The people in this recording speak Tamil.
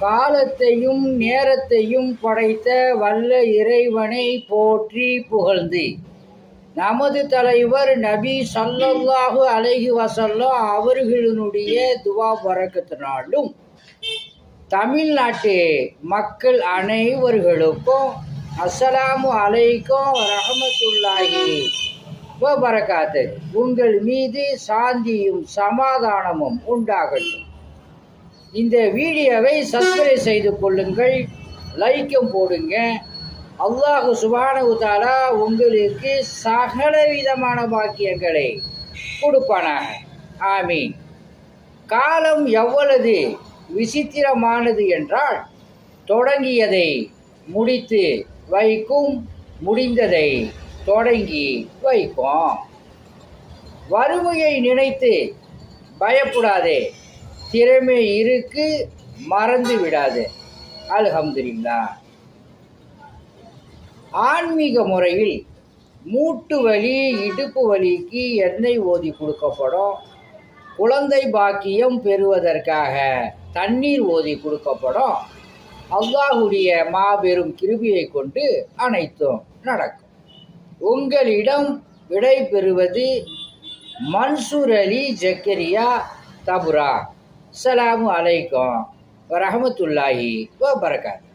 காலத்தையும் நேரத்தையும் படைத்த வல்ல இறைவனை போற்றி புகழ்ந்து நமது தலைவர் நபி ஸல்லல்லாஹு அலைஹி வஸல்லம் அவர்களினுடைய துவா பரக்கத்தினாலும் தமிழ்நாட்டு மக்கள் அனைவர்களுக்கும் அஸ்ஸலாமு அலைக்கும் வரஹ்மத்துல்லாஹி வபரகாத்து உங்கள் மீது சாந்தியும் சமாதானமும் உண்டாகட்டும். இந்த வீடியோவை சப்ஸ்கிரைப் செய்து கொள்ளுங்கள், லைக்கும் போடுங்க. அல்லாஹு சுப்ஹானஹு வ தஆலா உங்களுக்கு சகல விதமான பாக்கியங்களை கொடுப்பானாக. ஆமீன். காலம் எவ்வளவு விசித்திரமானது என்றால், தொடங்கியதை முடித்து வைக்கும், முடிந்ததை தொடங்கி வைக்கும். வறுமையை நினைத்து பயப்படாதே, திறமை இருக்கு, மறந்து விடாதே. அல்ஹம்துலில்லாஹ். ஆன்மீக முறையில் மூட்டு வலி, இடுப்பு வலிக்கு எண்ணெய் ஓதி கொடுக்கப்படும். குழந்தை பாக்கியம் பெறுவதற்காக தண்ணீர் ஓதி கொடுக்கப்படும். அல்லாஹுடைய மாபெரும் கிருபையை கொண்டு அனைத்தும் நடக்கும். உங்களிடம் விடை பெறுவது மன்சூர் அலி ஜக்கரியா தபுரா. அஸ்ஸலாமு அலைக்கும் வரஹ்மத்துல்லாஹி வபரகாத்துஹு.